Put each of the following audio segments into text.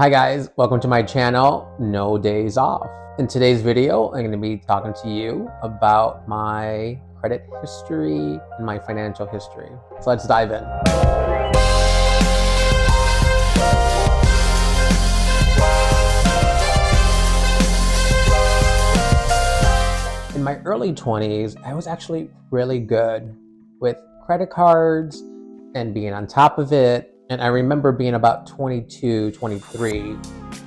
Hi guys, welcome to my channel, No Days Off. In today's video, I'm going to be talking to you about my credit history and my financial history. So let's dive in. In my early 20s, I was actually really good with credit cards and being on top of it. And I remember being about 22, 23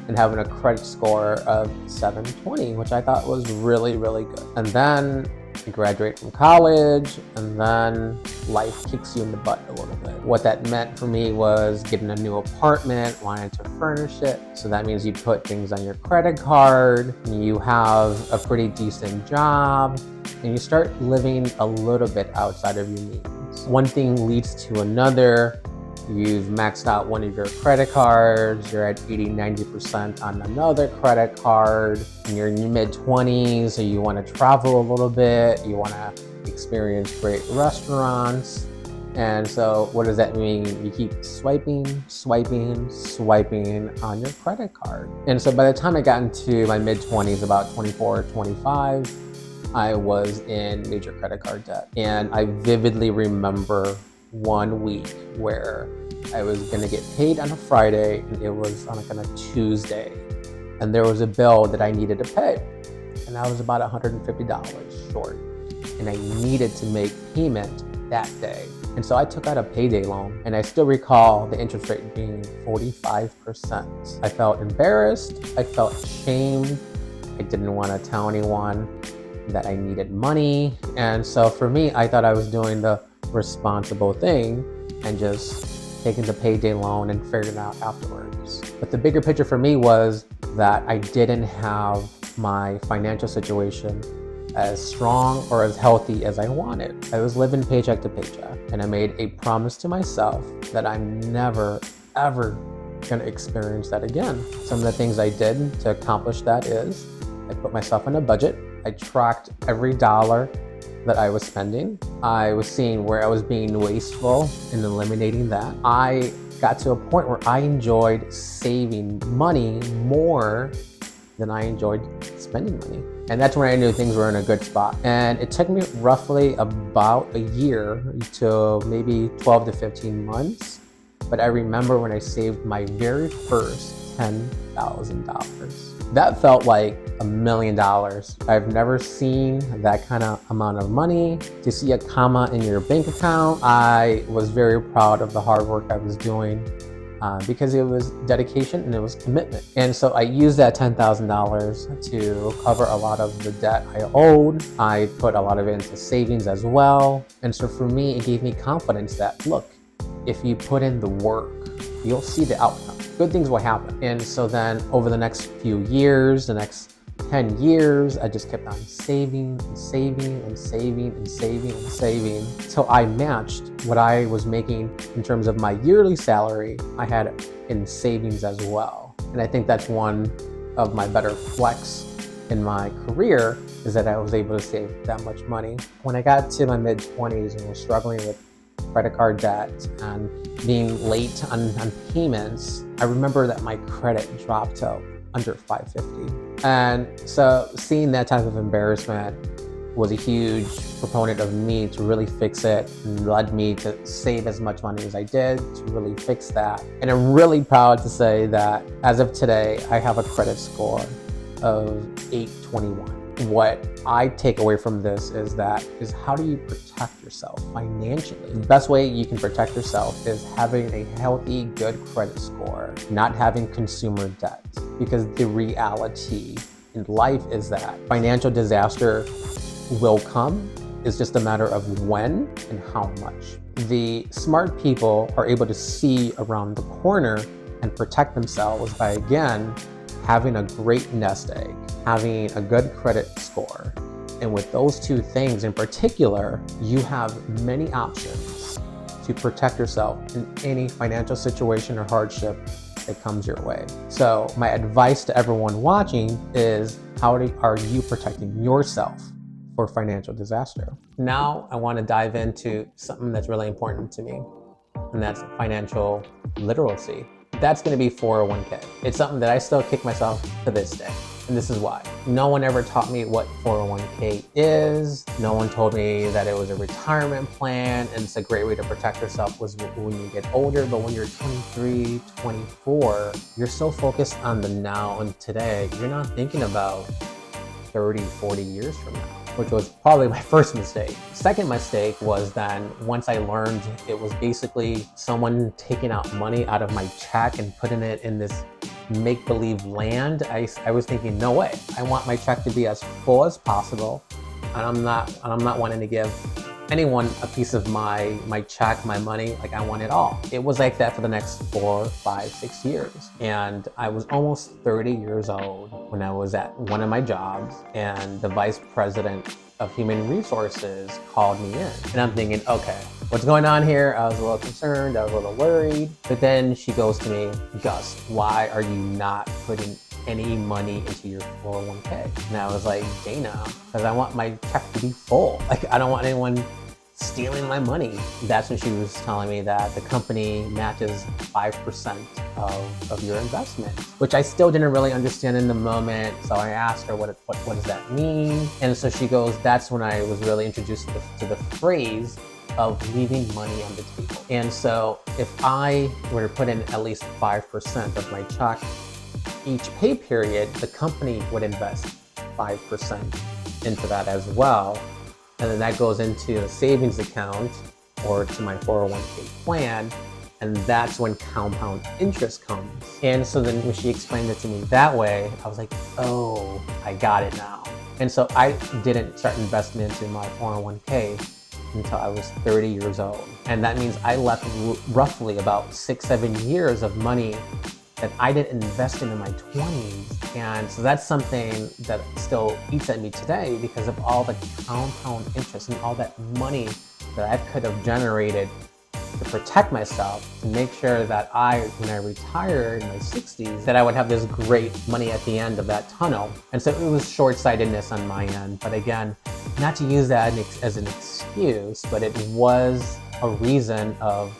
and having a credit score of 720, which I thought was really, really good. And then I graduate from college, and then life kicks you in the butt a little bit. What that meant for me was getting a new apartment, wanting to furnish it. So that means you put things on your credit card, you have a pretty decent job, and you start living a little bit outside of your means. One thing leads to another. You've maxed out one of your credit cards, you're at 80-90% on another credit card, and you're in your mid-20s, so you want to travel a little bit, you want to experience great restaurants. And so what does that mean? You keep swiping on your credit card. And so by the time I got into my mid-20s, about 24, 25, I was in major credit card debt. And I vividly remember one week where I was gonna get paid on a Friday and it was on a Tuesday, and there was a bill that I needed to pay, and I was about $150 short, and I needed to make payment that day. And so I took out a payday loan, and I still recall the interest rate being 45%. I felt embarrassed, I felt ashamed, I didn't want to tell anyone that I needed money. And so for me, I thought I was doing the responsible thing and just taking the payday loan and figuring it out afterwards. But the bigger picture for me was that I didn't have my financial situation as strong or as healthy as I wanted. I was living paycheck to paycheck, and I made a promise to myself that I'm never, ever gonna experience that again. Some of the things I did to accomplish that is I put myself on a budget. I tracked every dollar that I was spending. I was seeing where I was being wasteful and eliminating that. I got to a point where I enjoyed saving money more than I enjoyed spending money. And that's when I knew things were in a good spot. And it took me roughly about a year to maybe 12 to 15 months. But I remember when I saved my very first $10,000. That felt like $1 million. I've never seen that kind of amount of money. To see a comma in your bank account, I was very proud of the hard work I was doing because it was dedication and it was commitment. And so I used that $10,000 to cover a lot of the debt I owed. I put a lot of it into savings as well. And so for me, it gave me confidence that, look, if you put in the work, you'll see the outcome. Good things will happen. And so then over the next few years, the next 10 years, I just kept on saving and saving and saving and saving and saving till I matched what I was making in terms of my yearly salary I had in savings as well. And I think that's one of my better flex in my career, is that I was able to save that much money. When I got to my mid-20s and was struggling with credit card debt and being late on payments, I remember that my credit dropped to under 550. And so seeing that type of embarrassment was a huge proponent of me to really fix it, and led me to save as much money as I did to really fix that. And I'm really proud to say that as of today, I have a credit score of 821. What I take away from this is how do you protect yourself financially? The best way you can protect yourself is having a healthy, good credit score, not having consumer debt. Because the reality in life is that financial disaster will come. It's just a matter of when and how much. The smart people are able to see around the corner and protect themselves by, again, having a great nest egg, having a good credit score. And with those two things in particular, you have many options to protect yourself in any financial situation or hardship that comes your way. So my advice to everyone watching is, how are you protecting yourself for financial disaster? Now I want to dive into something that's really important to me, and that's financial literacy. that's gonna be 401k. It's something that I still kick myself to this day. And this is why. No one ever taught me what 401k is. No one told me that it was a retirement plan and it's a great way to protect yourself was when you get older. But when you're 23, 24, you're so focused on the now and today, you're not thinking about 30, 40 years from now, which was probably my first mistake. Second mistake was then once I learned it was basically someone taking out money out of my check and putting it in this make-believe land, I was thinking, no way. I want my check to be as full as possible, and I'm not wanting to give anyone a piece of my check, my money. Like, I want it all. It was like that for the next 4, 5, 6 years. And I was almost 30 years old when I was at one of my jobs, and the vice president of human resources called me in. And I'm thinking, okay, what's going on here? I was a little concerned, I was a little worried. But then she goes to me, Gus, why are you not putting any money into your 401k? And I was like, Dana, because I want my check to be full. Like, I don't want anyone stealing my money. That's when she was telling me that the company matches 5% of your investment, which I still didn't really understand in the moment. So I asked her, what does that mean? And so she goes, that's when I was really introduced to the phrase of leaving money on the table. And so if I were to put in at least 5% of my check each pay period, the company would invest 5% into that as well. And then that goes into a savings account or to my 401k plan. And that's when compound interest comes. And so then when she explained it to me that way, I was like, oh, I got it now. And so I didn't start investing into my 401k until I was 30 years old. And that means I left roughly about 6, 7 years of money that I didn't invest in my 20s. And so that's something that still eats at me today because of all the compound interest and all that money that I could have generated to protect myself, to make sure that when I retire in my 60s, that I would have this great money at the end of that tunnel. And so it was short-sightedness on my end. But again, not to use that as an excuse, but it was a reason of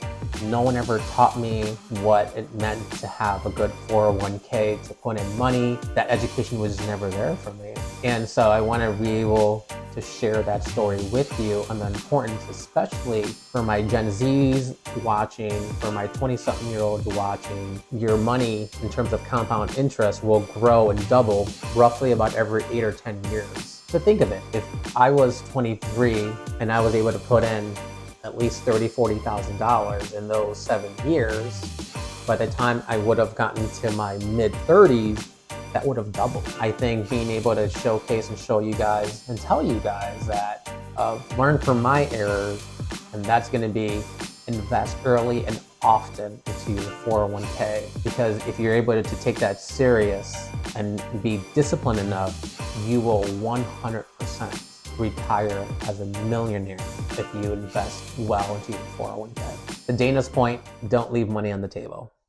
no one ever taught me what it meant to have a good 401k to put in money. That education was never there for me. And so I want to be able to share that story with you on the importance, especially for my Gen Zs watching, for my 20-something-year-olds watching. Your money in terms of compound interest will grow and double roughly about every 8 or 10 years. So think of it, if I was 23 and I was able to put in at least $30,000, $40,000 in those 7 years, by the time I would have gotten to my mid-30s, that would have doubled. I think being able to showcase and show you guys and tell you guys that learn from my errors, and that's gonna be invest early and often into your 401k. Because if you're able to take that serious and be disciplined enough, you will 100% retire as a millionaire if you invest well into your 401k. To Dana's point, don't leave money on the table.